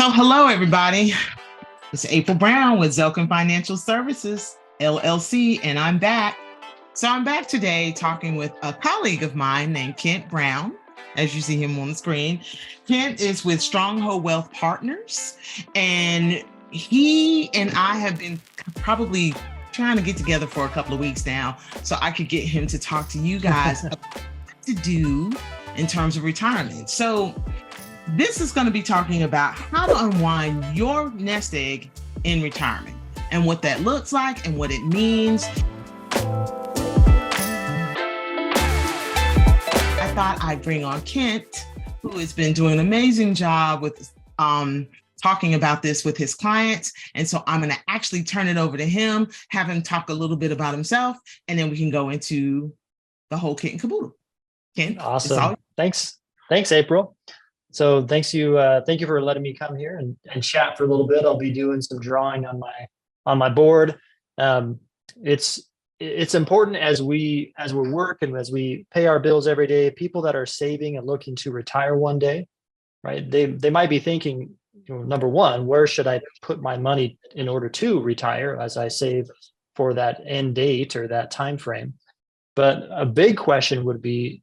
So, hello, everybody. It's April Brown with Zelken Financial Services, LLC, and I'm back. So, I'm back today talking with a colleague of mine named Kent Brown, as you see him on the screen. Kent is with Stronghold Wealth Partners, and he and I have been probably trying to get together for a couple of weeks now so I could get him to talk to you guys about what to do in terms of retirement. So, this is going to be talking about how to unwind your nest egg in retirement and what that looks like and what it means. I thought I'd bring on Kent, who has been doing an amazing job with talking about this with his clients. And so I'm going to actually turn it over to him, have him talk a little bit about himself, and then we can go into the whole kit and caboodle. Kent, awesome. Thanks, April. So thank you for letting me come here and chat for a little bit. I'll be doing some drawing on my board. It's important as we work and as we pay our bills every day. People that are saving and looking to retire one day, right? They might be thinking, number one, where should I put my money in order to retire as I save for that end date or that time frame? But a big question would be,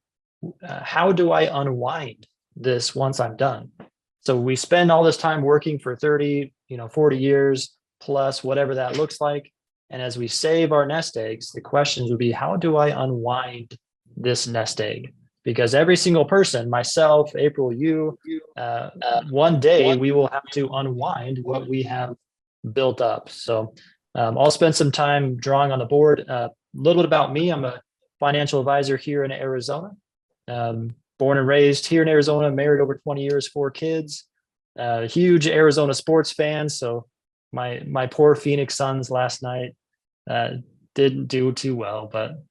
how do I unwind this once I'm done? So we spend all this time working for 30, 40 years plus, whatever that looks like. And as we save our nest eggs, the questions would be, how do I unwind this nest egg? Because every single person, myself, April, you, one day we will have to unwind what we have built up. So I'll spend some time drawing on the board. A little bit about me. I'm a financial advisor here in Arizona. Born and raised here in Arizona, married over 20 years, 4 kids, huge Arizona sports fan. So my poor Phoenix Suns last night didn't do too well, but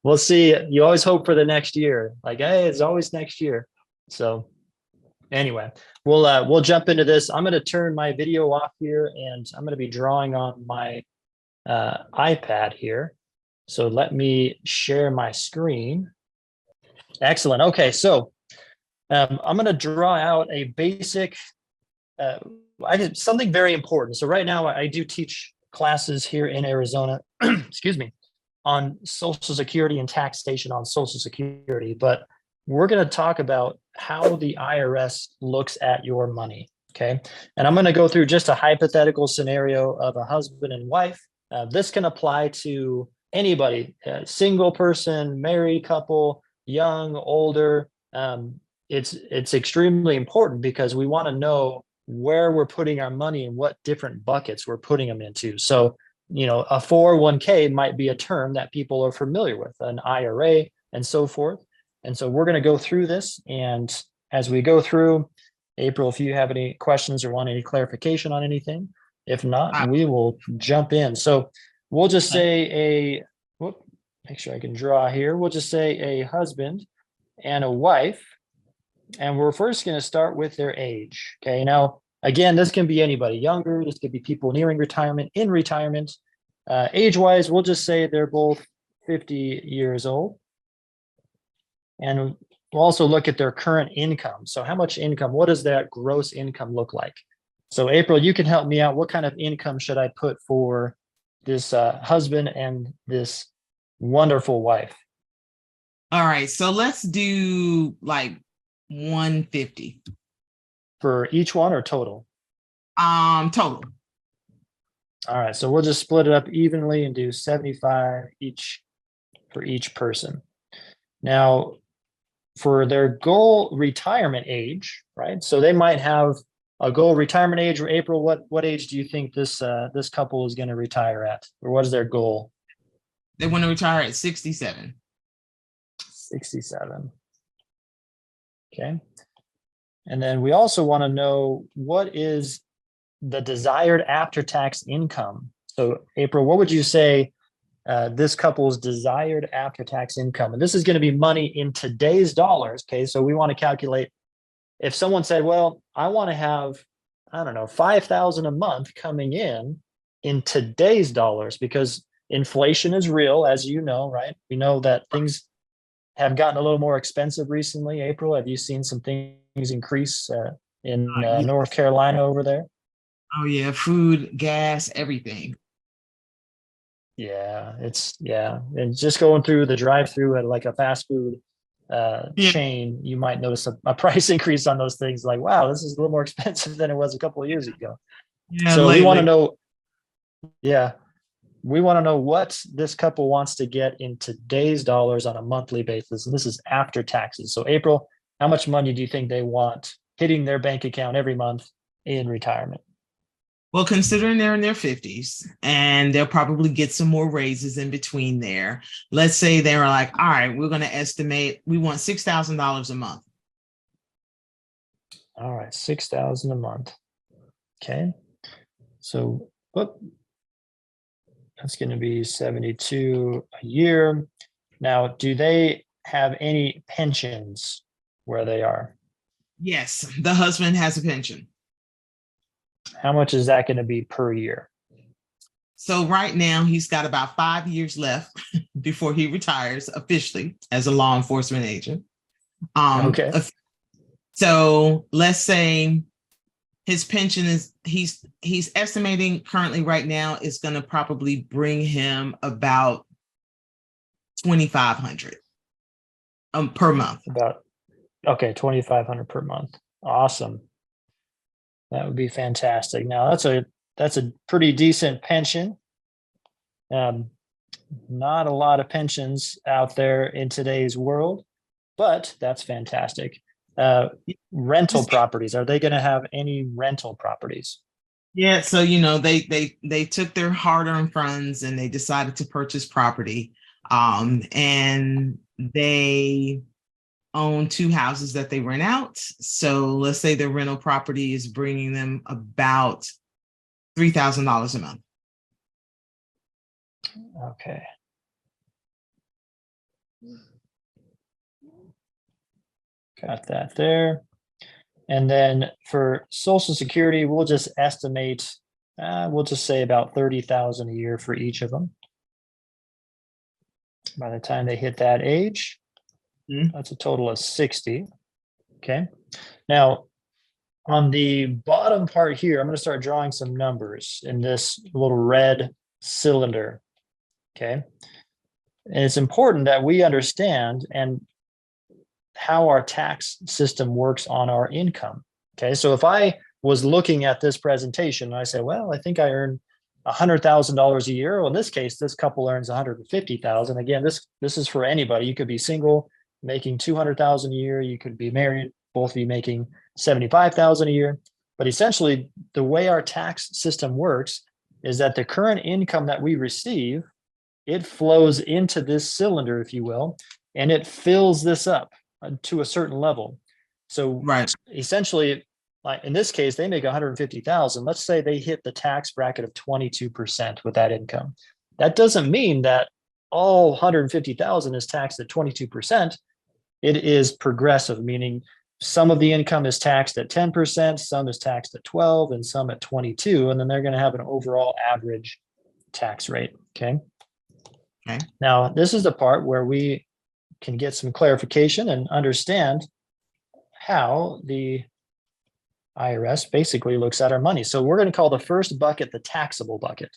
we'll see. You always hope for the next year. Like, hey, it's always next year. So anyway, we'll jump into this. I'm going to turn my video off here, and I'm going to be drawing on my iPad here. So let me share my screen. Excellent. Okay, so I'm going to draw out a basic, something very important. So right now I do teach classes here in Arizona, excuse me, on Social Security and taxation on Social Security. But we're going to talk about how the IRS looks at your money. Okay, and I'm going to go through just a hypothetical scenario of a husband and wife. This can apply to anybody, single person, married couple, young, older. It's extremely important because we want to know where we're putting our money and what different buckets we're putting them into. So, a 401k might be a term that people are familiar with, an IRA and so forth. And so we're going to go through this. And as we go through, April, if you have any questions or want any clarification on anything, if not, we will jump in. So we'll just say make sure I can draw here. We'll just say a husband and a wife. And we're first going to start with their age. Okay. Now, again, this can be anybody younger. This could be people nearing retirement, in retirement. Age-wise, we'll just say they're both 50 years old. And we'll also look at their current income. So how much income, what does that gross income look like? So April, you can help me out. What kind of income should I put for this husband and this wonderful wife? All right, so let's do like 150 for each one, or total? Total. All right, so we'll just split it up evenly and do 75 each for each person. Now, for their goal retirement age, right? So they might have a goal retirement age. Or April, what age do you think this couple is going to retire at, or what is their goal? They want to retire at 67. 67. Okay. And then we also want to know, what is the desired after-tax income? So April, what would you say this couple's desired after-tax income? And this is going to be money in today's dollars. Okay. So we want to calculate, if someone said, well, I want to have, I don't know, $5,000 a month coming in today's dollars, because inflation is real, as you know, right? We know that things have gotten a little more expensive recently. April, have you seen some things increase in Yeah. North Carolina over there. Oh yeah, food, gas, everything. And just going through the drive-through at like a fast food Yeah. chain, you might notice a price increase on those things. Like, wow, this is a little more expensive than it was a couple of years ago. Yeah, So we want to lately. know, yeah, we want to know what this couple wants to get in today's dollars on a monthly basis, and this is after taxes. So April, how much money do you think they want hitting their bank account every month in retirement? Well, considering they're in their 50s and they'll probably get some more raises in between there. Let's say they were like, all right, we're going to estimate we want $6,000 a month. All right, 6,000 a month. Okay. So that's going to be 72 a year. Now, do they have any pensions where they are? Yes, the husband has a pension. How much is that going to be per year? So right now he's got about 5 years left before he retires officially as a law enforcement agent. Okay. So let's say his pension is he's estimating currently right now is going to probably bring him about 2,500 per month. About, okay, 2,500 per month. Awesome. That would be fantastic. Now that's a pretty decent pension. Not a lot of pensions out there in today's world, but that's fantastic. Rental properties. Are they going to have any rental properties? Yeah, so they took their hard-earned funds and they decided to purchase property, and they own two houses that they rent out. So let's say the rental property is bringing them about $3,000 a month. Okay. Got that there. And then for Social Security, we'll just estimate, we'll just say about 30,000 a year for each of them. By the time they hit that age, that's a total of 60. Okay. Now, on the bottom part here, I'm going to start drawing some numbers in this little red cylinder. Okay. And it's important that we understand and how our tax system works on our income. Okay. So if I was looking at this presentation and I say, well, I think I earn $100,000 a year. Well, in this case, this couple earns 150,000. Again, this is for anybody. You could be single, making 200,000 a year. You could be married, both of you making 75,000 a year. But essentially, the way our tax system works is that the current income that we receive, it flows into this cylinder, if you will, and it fills this up to a certain level. So Right. essentially, like in this case, they make 150,000. Let's say they hit the tax bracket of 22% with that income. That doesn't mean that all 150,000 is taxed at 22%. It is progressive, meaning some of the income is taxed at 10%, some is taxed at 12, and some at 22, and then they're going to have an overall average tax rate. Okay. Now, this is the part where we can get some clarification and understand how the IRS basically looks at our money. So we're going to call the first bucket the taxable bucket.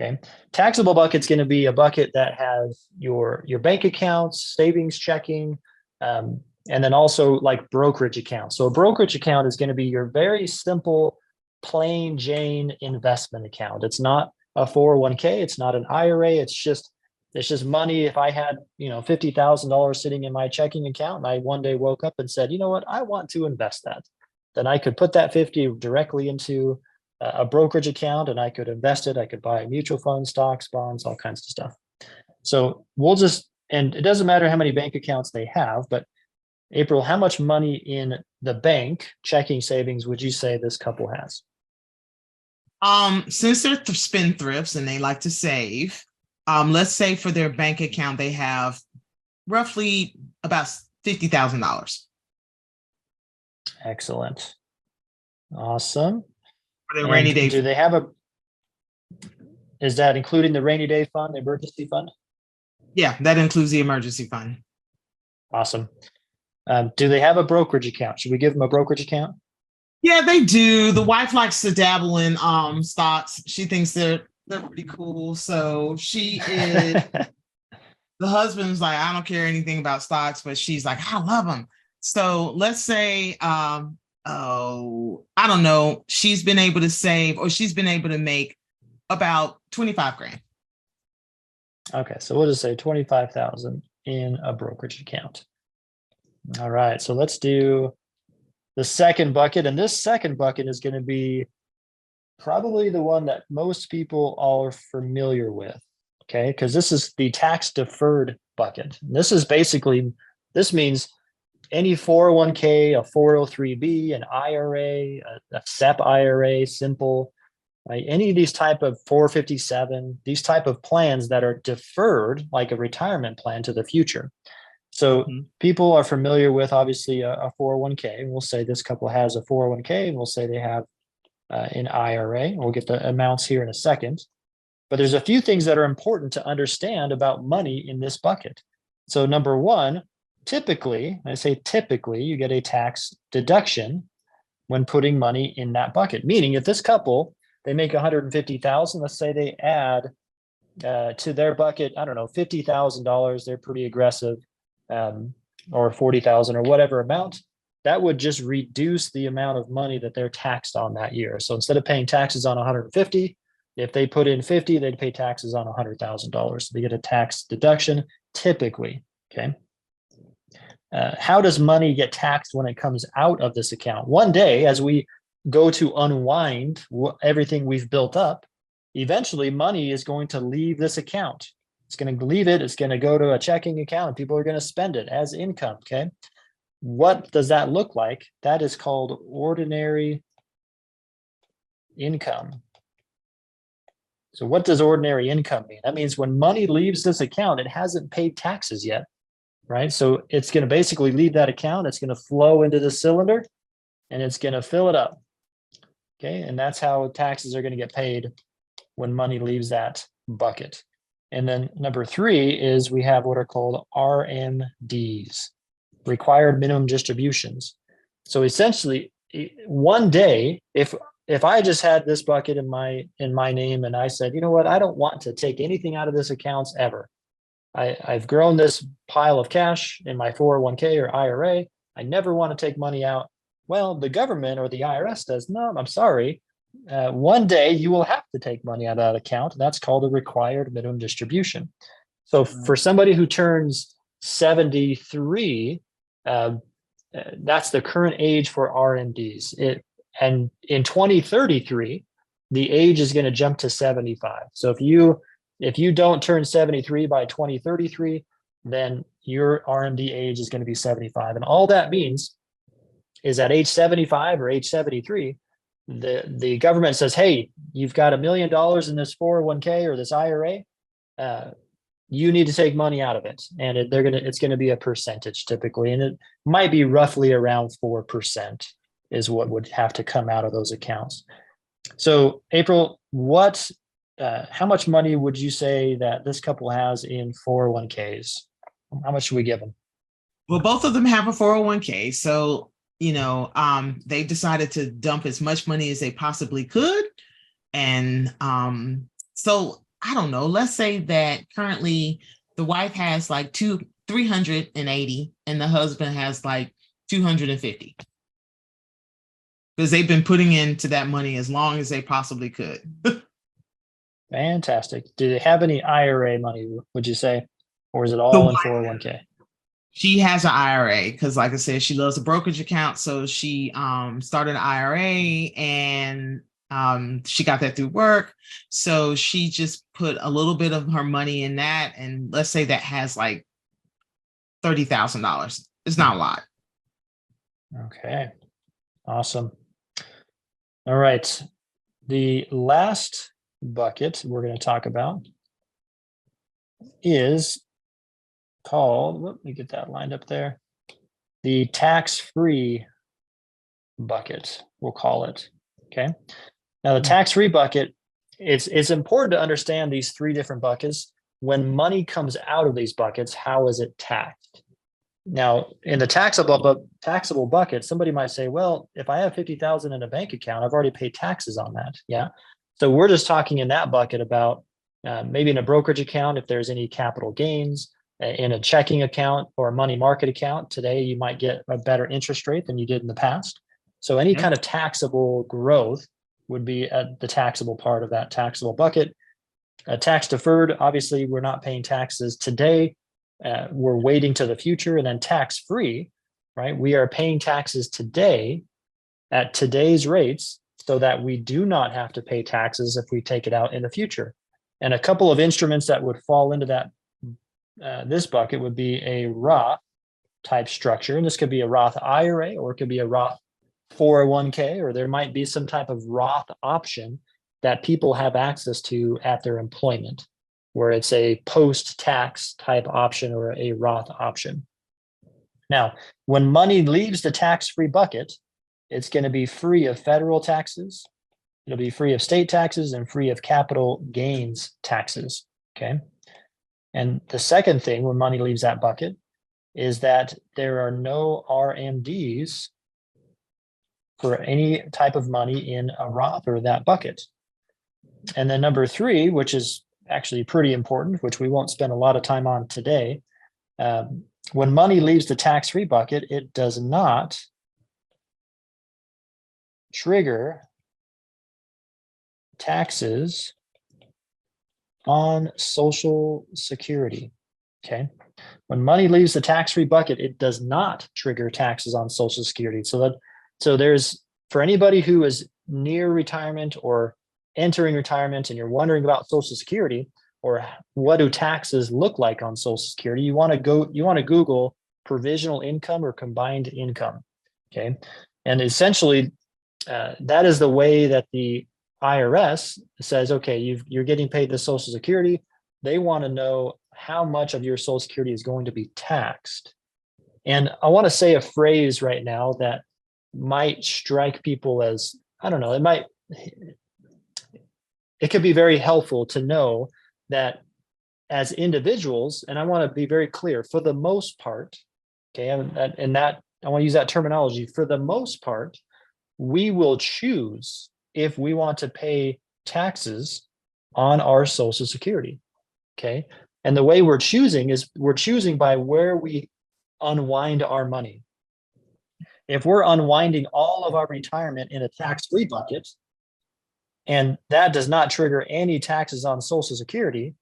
Okay. Taxable bucket is going to be a bucket that has your bank accounts, savings, checking, and then also like brokerage accounts. So a brokerage account is going to be your very simple, plain Jane investment account. It's not a 401k. It's not an IRA. It's just money. If I had, $50,000 sitting in my checking account and I one day woke up and said, you know what, I want to invest that, then I could put that 50 directly into a brokerage account and I could invest it. I could buy mutual funds, stocks, bonds, all kinds of stuff. So and it doesn't matter how many bank accounts they have, but April, how much money in the bank, checking, savings, would you say this couple has? Since they're spendthrifts and they like to save, let's say for their bank account, they have roughly about $50,000. Excellent. Awesome. For their rainy day. Do they is that including the rainy day fund, the emergency fund? Yeah, that includes the emergency fund. Awesome. Do they have a brokerage account? Should we give them a brokerage account? Yeah, they do. The wife likes to dabble in stocks. She thinks they're pretty cool. So she is the husband's like, I don't care anything about stocks, but she's like, I love them. So let's say oh, I don't know, she's been able to save or she's been able to make about 25 grand. Okay, so we'll just say 25,000 in a brokerage account. All right, so let's do the second bucket, and this second bucket is going to be probably the one that most people are familiar with. Okay, because this is the tax deferred bucket. This is basically, this means any 401k, a 403b, an IRA, a SEP IRA, simple, right? Any of these type of 457, these type of plans that are deferred, like a retirement plan to the future. So people are familiar with obviously a 401k. We'll say this couple has a 401k, and we'll say they have an IRA. We'll get the amounts here in a second. But there's a few things that are important to understand about money in this bucket. So number one, typically, I say typically, you get a tax deduction when putting money in that bucket. Meaning if this couple, they make 150,000, let's say they add to their bucket, I don't know, $50,000, they're pretty aggressive, or 40,000 or whatever amount, that would just reduce the amount of money that they're taxed on that year. So instead of paying taxes on 150, if they put in 50, they'd pay taxes on $100,000. So they get a tax deduction typically. Okay. How does money get taxed when it comes out of this account? One day, as we go to unwind everything we've built up, eventually money is going to leave this account. It's going to leave it. It's going to go to a checking account, and people are going to spend it as income. Okay. What does that look like? That is called ordinary income. So what does ordinary income mean? That means when money leaves this account, it hasn't paid taxes yet, right? So it's going to basically leave that account. It's going to flow into the cylinder, and it's going to fill it up. Okay. And that's how taxes are going to get paid when money leaves that bucket. And then number three is we have what are called RMDs, required minimum distributions. So essentially, one day, if I just had this bucket in my name and I said, you know what, I don't want to take anything out of this account ever. I've grown this pile of cash in my 401k or IRA. I never want to take money out. Well, the government or the IRS says, no, I'm sorry. One day you will have to take money out of that account. That's called a required minimum distribution. So for somebody who turns 73, that's the current age for RMDs. And in 2033, the age is going to jump to 75. So if you don't turn 73 by 2033, then your RMD age is going to be 75. And all that means is at age 75 or age 73, the government says, hey, you've got $1 million in this 401k or this IRA. You need to take money out of it. And it's going to be a percentage typically. And it might be roughly around 4% is what would have to come out of those accounts. So April, how much money would you say that this couple has in 401ks? How much should we give them? Well, both of them have a 401k. So, they decided to dump as much money as they possibly could. And so I don't know, let's say that currently the wife has like 380 and the husband has like 250. Because they've been putting into that money as long as they possibly could. Fantastic. Do they have any IRA money, would you say? Or is it all in 401k? She has an IRA because, like I said, she loves a brokerage account. So she started an IRA and she got that through work. So she just put a little bit of her money in that. And let's say that has like $30,000. It's not a lot. Okay. Awesome. All right. The last bucket we're going to talk about is called, let me get that lined up there, the tax-free bucket, we'll call it. Okay. Now the tax-free bucket, it's important to understand these three different buckets. When money comes out of these buckets, how is it taxed? Now, in the taxable bucket, somebody might say, well, if I have 50,000 in a bank account, I've already paid taxes on that. Yeah. So we're just talking in that bucket about maybe in a brokerage account, if there's any capital gains, in a checking account or a money market account. Today, you might get a better interest rate than you did in the past. So any kind of taxable growth would be the taxable part of that taxable bucket. Tax deferred, obviously, we're not paying taxes today. We're waiting to the future. And then tax free, right? We are paying taxes today at today's rates so that we do not have to pay taxes if we take it out in the future. And a couple of instruments that would fall into that this bucket would be a Roth type structure. And this could be a Roth IRA, or it could be a Roth 401k, or there might be some type of Roth option that people have access to at their employment, where it's a post-tax type option or a Roth option. Now, when money leaves the tax-free bucket, it's going to be free of federal taxes. It'll be free of state taxes and free of capital gains taxes. Okay. And the second thing when money leaves that bucket is that there are no RMDs for any type of money in a Roth or that bucket. And then number three, which is actually pretty important, which we won't spend a lot of time on today. When money leaves the tax-free bucket, it does not trigger taxes on Social Security. Okay. When money leaves the tax-free bucket, it does not trigger taxes on Social Security. So there's, for anybody who is near retirement or entering retirement and you're wondering about Social Security or what do taxes look like on Social Security, you want to Google provisional income or combined income. Okay. And essentially, that is the way that the IRS says, okay, you're getting paid the Social Security. They want to know how much of your Social Security is going to be taxed. And I want to say a phrase right now that might strike people as, I don't know, it could be very helpful to know that as individuals, and I want to be very clear, for the most part, okay, and that I want to use that terminology, for the most part, we will choose if we want to pay taxes on our Social Security. Okay. And the way we're choosing is we're choosing by where we unwind our money. If we're unwinding all of our retirement in a tax-free bucket, and that does not trigger any taxes on Social Security,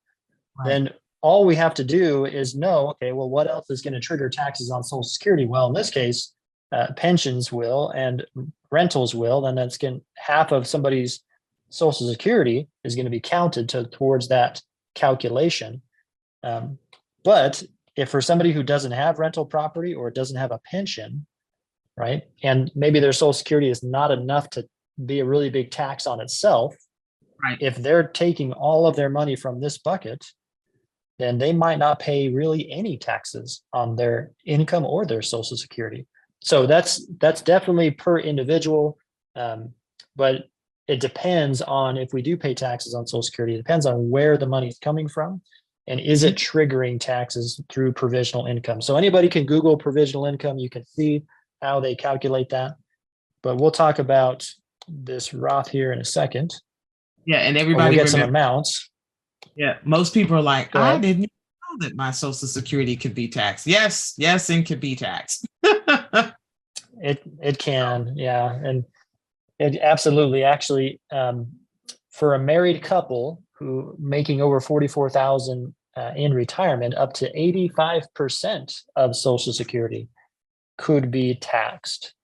then all we have to do is know, okay, well, what else is going to trigger taxes on Social Security? Well, in this case, pensions will and rentals will, and that's half of somebody's Social Security is going to be counted towards that calculation. But if for somebody who doesn't have rental property or doesn't have a pension, right, and maybe their Social Security is not enough to be a really big tax on itself, right, if they're taking all of their money from this bucket, then they might not pay really any taxes on their income or their Social Security. So that's definitely per individual, but it depends on if we do pay taxes on Social Security. It depends on where the money is coming from, and is it triggering taxes through provisional income. So anybody can Google provisional income. You can see how they calculate that. But we'll talk about this Roth here in a second. Yeah, and everybody we'll get some amounts. Yeah, most people are like, I didn't know that my Social Security could be taxed. Yes, and could be taxed. It can, yeah, and it absolutely. Actually, for a married couple who making over 44,000 in retirement, up to 85% of Social Security could be taxed.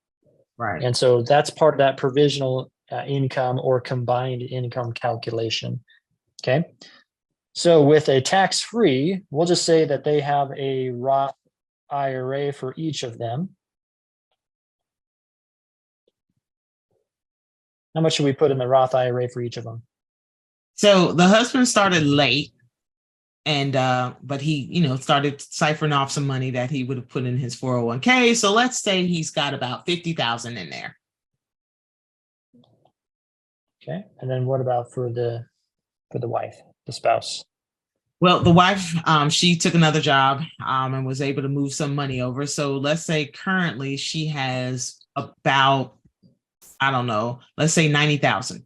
Right. And so that's part of that provisional income or combined income calculation. Okay. So with a tax-free, we'll just say that they have a Roth IRA for each of them. How much should we put in the Roth IRA for each of them? So the husband started late, and but he, started ciphering off some money that he would have put in his 401k. So let's say he's got about 50,000 in there. Okay, and then what about for the wife, the spouse? Well, the wife, she took another job and was able to move some money over. So let's say currently she has about, I don't know, let's say 90,000.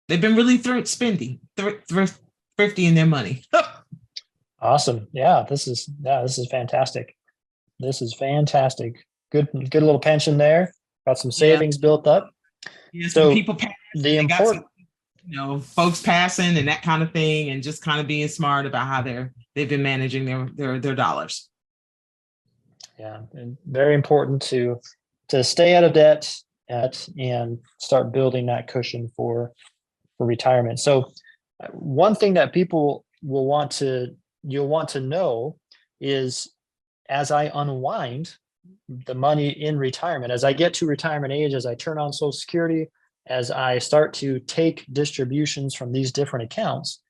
They've been really spending, thrifty in their money. Awesome. This is fantastic. This is fantastic. Good little pension there. Got some Yeah. savings built up. Yeah, some So people passed, the they got some, important folks passing and that kind of thing, and just kind of being smart about how they've been managing their dollars. Yeah, and very important to stay out of debt and start building that cushion for retirement. So one thing that people you'll want to know is as I unwind the money in retirement, as I get to retirement age, as I turn on Social Security, as I start to take distributions from these different accounts,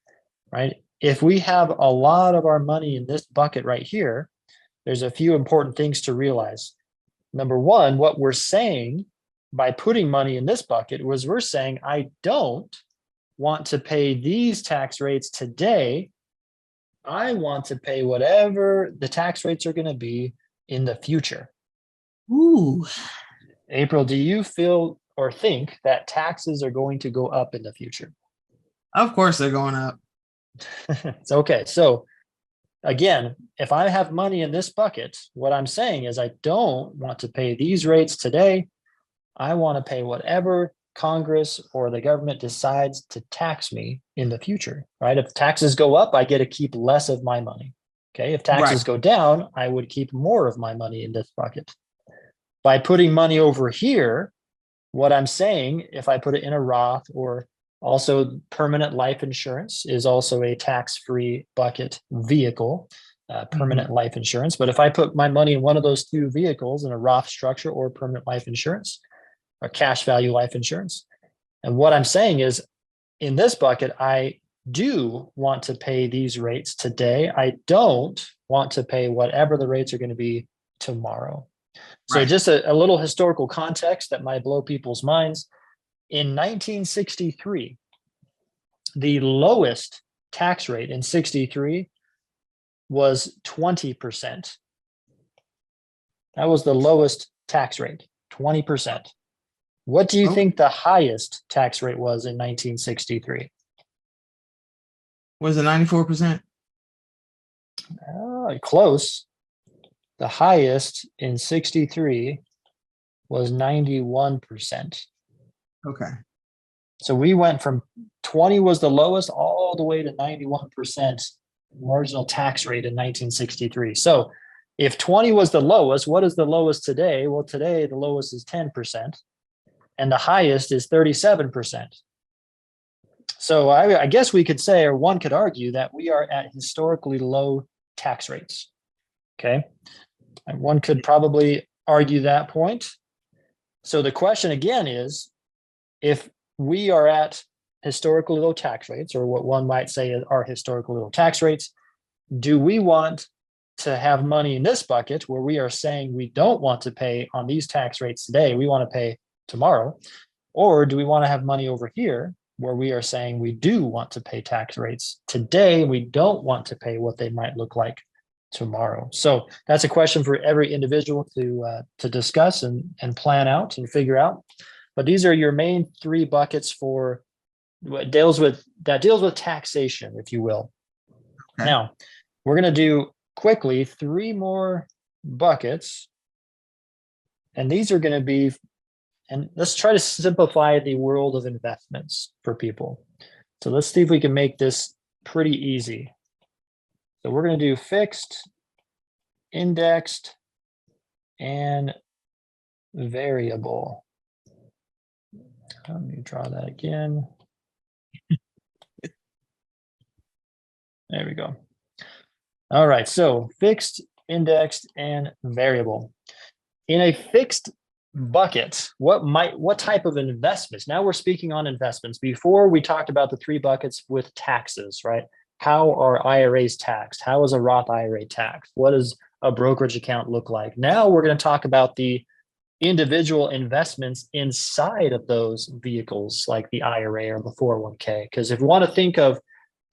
right? If we have a lot of our money in this bucket right here, there's a few important things to realize. Number one, what we're saying by putting money in this bucket was we're saying, I don't want to pay these tax rates today. I want to pay whatever the tax rates are going to be in the future. Ooh, April, do you feel or think that taxes are going to go up in the future? of course they're going up. It's okay. So again, if I have money in this bucket, what I'm saying is I don't want to pay these rates today. I want to pay whatever Congress or the government decides to tax me in the future, right? If taxes go up, I get to keep less of my money. Okay. If Right. taxes go down, I would keep more of my money in this bucket. By putting money over here, what I'm saying, if I put it in a Roth or also permanent life insurance is also a tax-free bucket vehicle, permanent Mhm. life insurance. But if I put my money in one of those two vehicles in a Roth structure or permanent life insurance or cash value life insurance, and what I'm saying is in this bucket, I do want to pay these rates today. I don't want to pay whatever the rates are going to be tomorrow. So Right. just a little historical context that might blow people's minds. In 1963, the lowest tax rate in 63 was 20%. That was the lowest tax rate, 20%. What do you Oh, think the highest tax rate was in 1963? was it 94%? Close. The highest in 63 was 91%. Okay. So we went from 20 was the lowest all the way to 91% marginal tax rate in 1963. So if 20 was the lowest, what is the lowest today? Well, today the lowest is 10% and the highest is 37%. So I guess we could say, or one could argue that we are at historically low tax rates. Okay. And one could probably argue that point. So the question again is, if we are at historically low tax rates, or what one might say are historically low tax rates, do we want to have money in this bucket where we are saying we don't want to pay on these tax rates today, we want to pay tomorrow? Or do we want to have money over here where we are saying we do want to pay tax rates today, we don't want to pay what they might look like tomorrow? So that's a question for every individual to discuss and plan out and figure out. But these are your main three buckets for what deals with taxation, if you will. Okay. Now, we're going to do quickly three more buckets. And these are going to be, and let's try to simplify the world of investments for people. So let's see if we can make this pretty easy. So we're going to do fixed, indexed, and variable. Let me draw that again. There we go. All right, so fixed, indexed, and variable. In a fixed bucket, what type of investments? Now we're speaking on investments. Before we talked about the three buckets with taxes, right? How are IRAs taxed? How is a Roth IRA taxed? What does a brokerage account look like? Now we're going to talk about the individual investments inside of those vehicles, like the IRA or the 401k. Because if you want to think of,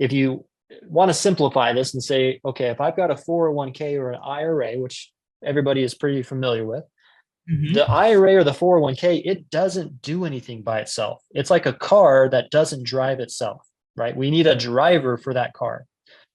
if you want to simplify this and say, okay, if I've got a 401k or an IRA, which everybody is pretty familiar with, the IRA or the 401k, it doesn't do anything by itself. It's like a car that doesn't drive itself, right? We need a driver for that car.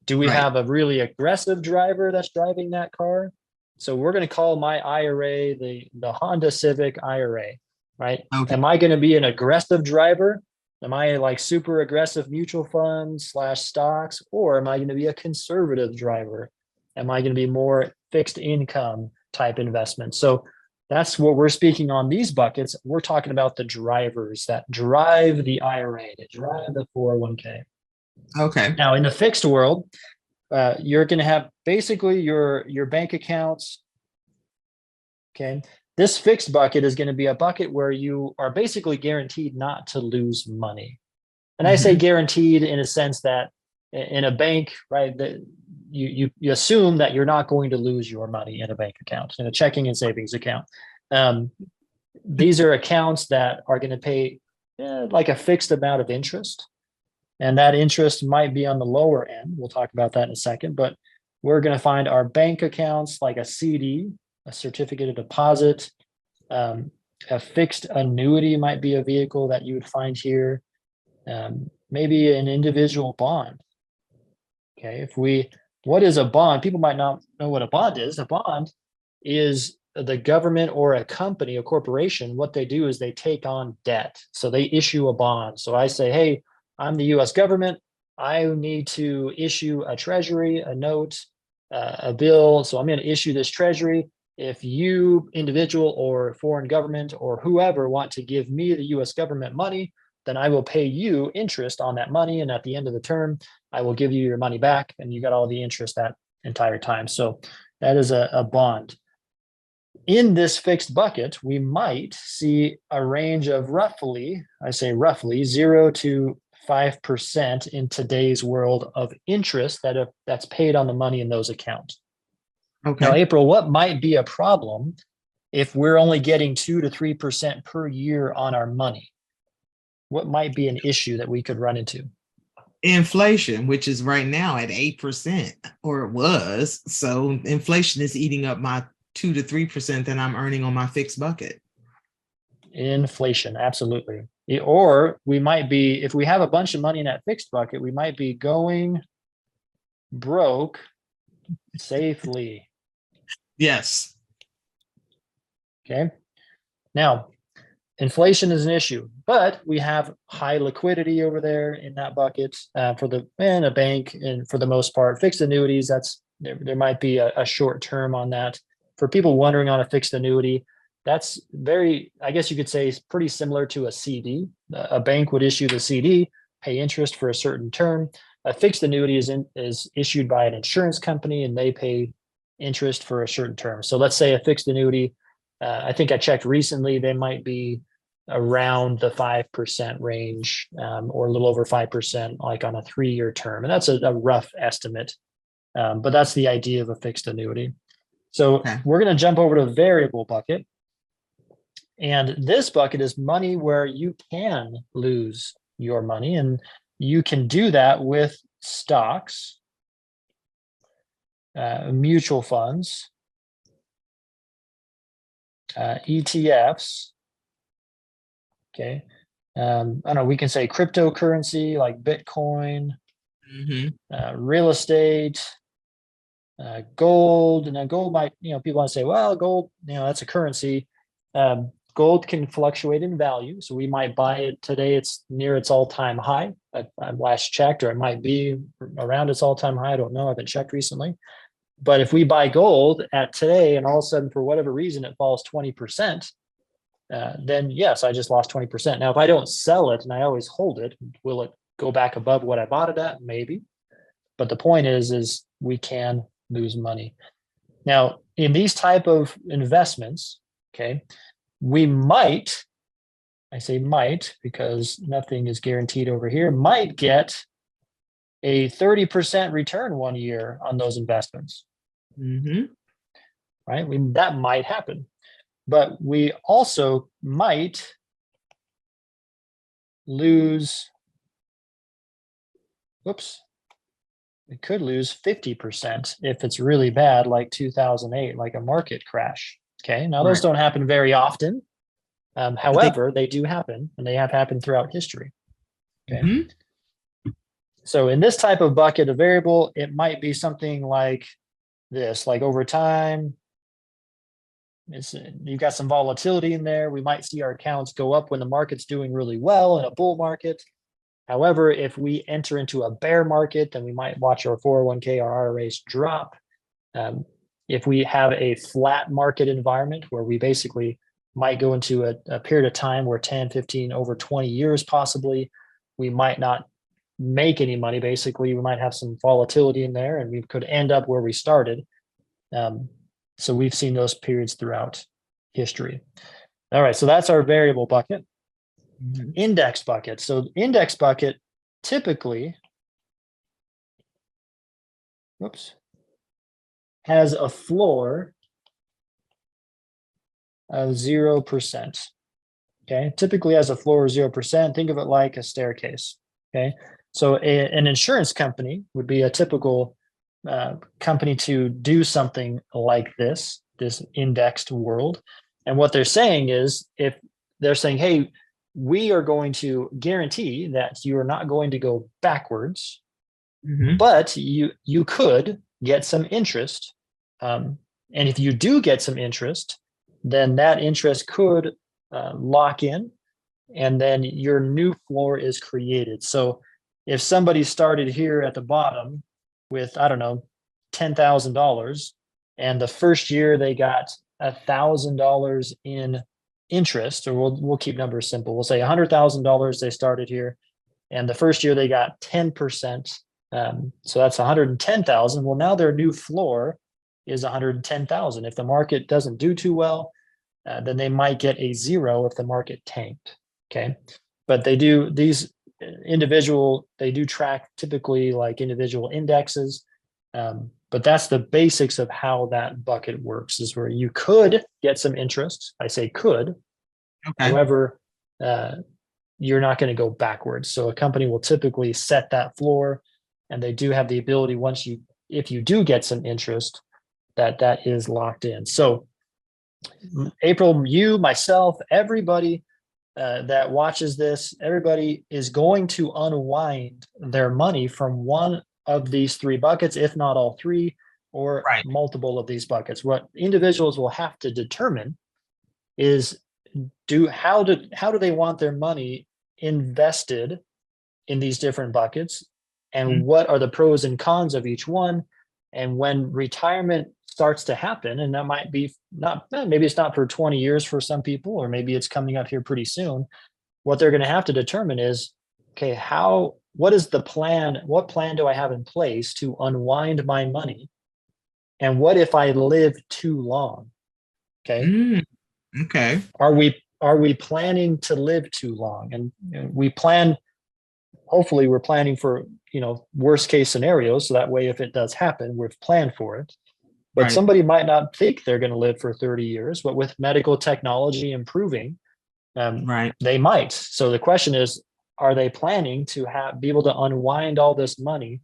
Do we have a really aggressive driver that's driving that car? So we're going to call my IRA the Honda Civic IRA, right? Okay. Am I going to be an aggressive driver? Am I like super aggressive mutual funds / stocks, or am I going to be a conservative driver? Am I going to be more fixed income type investment? So that's what we're speaking on these buckets. We're talking about the drivers that drive the IRA, that drive the 401k. Okay. Now, in the fixed world, you're going to have basically your bank accounts. Okay. This fixed bucket is going to be a bucket where you are basically guaranteed not to lose money. And I say guaranteed in a sense that in a bank, right, that you assume that you're not going to lose your money in a bank account, in a checking and savings account. These are accounts that are going to pay like a fixed amount of interest. And that interest might be on the lower end. We'll talk about that in a second, but we're going to find our bank accounts like a CD, a certificate of deposit, a fixed annuity might be a vehicle that you would find here, maybe an individual bond. Okay, what is a bond? People might not know what a bond is. A bond is the government or a company, a corporation. What they do is they take on debt. So they issue a bond. So I say, hey, I'm the US government. I need to issue a treasury, a note, a bill. So I'm going to issue this treasury. If you, individual or foreign government or whoever, want to give me, the US government, money, then I will pay you interest on that money. And at the end of the term, I will give you your money back and you got all the interest that entire time. So that is a bond. In this fixed bucket, we might see a range of roughly, I say roughly, 0 to 5% in today's world of interest that's paid on the money in those accounts. Okay. Now, April, what might be a problem if we're only getting 2 to 3% per year on our money? What might be an issue that we could run into? Inflation, which is right now at 8%, or it was. So inflation is eating up my 2 to 3% that I'm earning on my fixed bucket. Inflation, absolutely. Or we might be, if we have a bunch of money in that fixed bucket, we might be going broke safely. Yes. Okay. Now, inflation is an issue, but we have high liquidity over there in that bucket in a bank, and for the most part, fixed annuities. There might be a short term on that. For people wondering on a fixed annuity, that's very, I guess you could say, is pretty similar to a CD. A bank would issue the CD, pay interest for a certain term. A fixed annuity is issued by an insurance company, and they pay interest for a certain term. So let's say a fixed annuity. I think I checked recently, they might be around the 5% range, or a little over 5%, like on a 3-year term. And that's a rough estimate. But that's the idea of a fixed annuity. So we're going to jump over to the variable bucket. And this bucket is money where you can lose your money. And you can do that with stocks, mutual funds, ETFs. Okay. I don't know, we can say cryptocurrency like Bitcoin, real estate, gold. And then gold might, people want to say, well, gold, that's a currency. Gold can fluctuate in value. So we might buy it today. It's near its all-time high. I last checked, or it might be around its all-time high. I don't know. I haven't checked recently. But if we buy gold at today and all of a sudden, for whatever reason, it falls 20%, then yes, I just lost 20%. Now, if I don't sell it and I always hold it, will it go back above what I bought it at? Maybe. But the point is we can lose money. Now, in these type of investments, okay, we might, I say might because nothing is guaranteed over here, might get a 30% return 1 year on those investments. Right? That might happen. But we also might lose, it could lose 50% if it's really bad, like 2008, like a market crash. Okay. Now, those Right. don't happen very often. But they, However, they do happen, and they have happened throughout history. Okay. Mhm. So in this type of bucket of variable, it might be something like this, like over time, you've got some volatility in there. We might see our accounts go up when the market's doing really well in a bull market. However, if we enter into a bear market, then we might watch our 401k, our IRAs drop. Um, if we have a flat market environment where we basically might go into a period of time where 10, 15, over 20 years possibly, we might not make any money. Basically, we might have some volatility in there and we could end up where we started. Um, so we've seen those periods throughout history. All right, so that's our variable bucket. Mhm. Index bucket. So index bucket typically, has a floor of 0%. Okay, typically has a floor of 0%. Think of it like a staircase. Okay, so an insurance company would be a typical company to do something like this indexed world. And what they're saying is, if they're saying, hey, we are going to guarantee that you are not going to go backwards, Mhm. but you could get some interest. And if you do get some interest, then that interest could lock in, and then your new floor is created. So if somebody started here at the bottom with, I don't know, $10,000, and the first year they got $1,000 in interest, or we'll keep numbers simple. We'll say $100,000 they started here, and the first year they got 10%. So that's 110,000. Well, now their new floor is 110,000. If the market doesn't do too well, then they might get a 0 if the market tanked. Okay, but they do these they do track typically like individual indexes. But that's the basics of how that bucket works, is where you could get some interest. I say could. Okay. However, you're not going to go backwards. So a company will typically set that floor, and they do have the ability, if you do get some interest, that is locked in. So April, you, myself, everybody that watches this, everybody is going to unwind their money from one of these three buckets, if not all three, or Right. multiple of these buckets. What individuals will have to determine is, how do they want their money invested in these different buckets, and Mhm. what are the pros and cons of each one. And when retirement starts to happen, and that might be not, maybe it's not for 20 years for some people, or maybe it's coming up here pretty soon, what they're going to have to determine is, okay, what is the plan? What plan do I have in place to unwind my money? And what if I live too long? Okay. Mm. Okay. Are we planning to live too long? And we plan, hopefully we're planning for, worst case scenarios. So that way, if it does happen, we've planned for it. But Right. somebody might not think they're going to live for 30 years, but with medical technology improving, Right. they might. So the question is, are they planning to be able to unwind all this money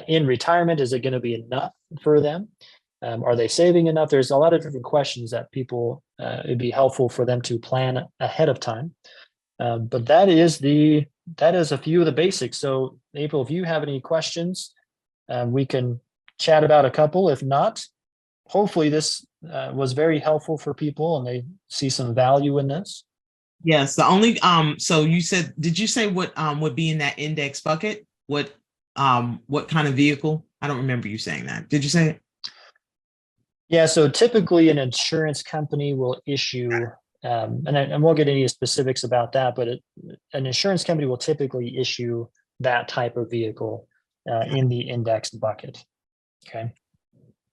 in retirement? Is it going to be enough for them? Are they saving enough? There's a lot of different questions that people, it'd be helpful for them to plan ahead of time. But that is a few of the basics. So April, if you have any questions, we can chat about a couple. If not, hopefully this was very helpful for people and they see some value in this. Yes. The only so did you say what would be in that index bucket? What kind of vehicle? I don't remember you saying that. Did you say it? Yeah, so typically an insurance company will issue, and we'll get any specifics about that, but an insurance company will typically issue that type of vehicle in the indexed bucket. Okay.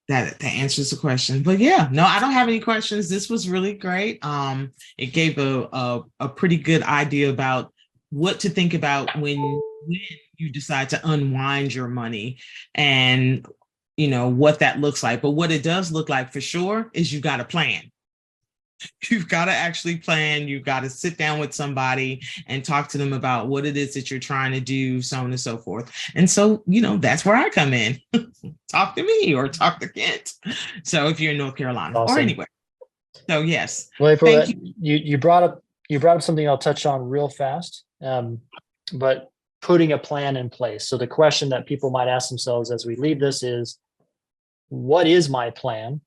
That answers the question. But yeah, no, I don't have any questions. This was really great. It gave a pretty good idea about what to think about when you decide to unwind your money, and what that looks like. But what it does look like for sure is you got a plan. You've got to actually plan. You've got to sit down with somebody and talk to them about what it is that you're trying to do, so on and so forth. And so, that's where I come in. Talk to me or talk to Kent. So if you're in North Carolina Awesome. or anywhere. So yes. Well, April, you brought up something I'll touch on real fast. But putting a plan in place. So the question that people might ask themselves as we leave this is, what is my plan?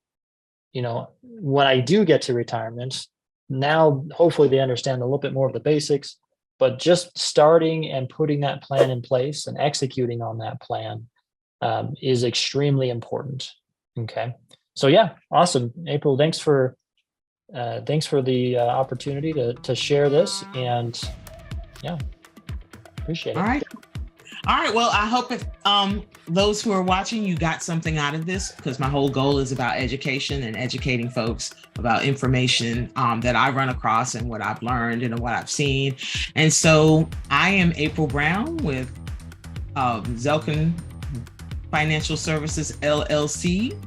When I do get to retirement, now hopefully they understand a little bit more of the basics, but just starting and putting that plan in place and executing on that plan is extremely important. Okay. So yeah, awesome. April, thanks for the opportunity to share this, and yeah, appreciate it. All right. Well, I hope if those who are watching, you got something out of this, because my whole goal is about education and educating folks about information that I run across and what I've learned and what I've seen. And so I am April Brown with Zelken Financial Services, LLC.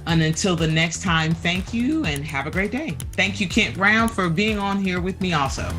And until the next time, thank you and have a great day. Thank you, Kent Brown, for being on here with me also.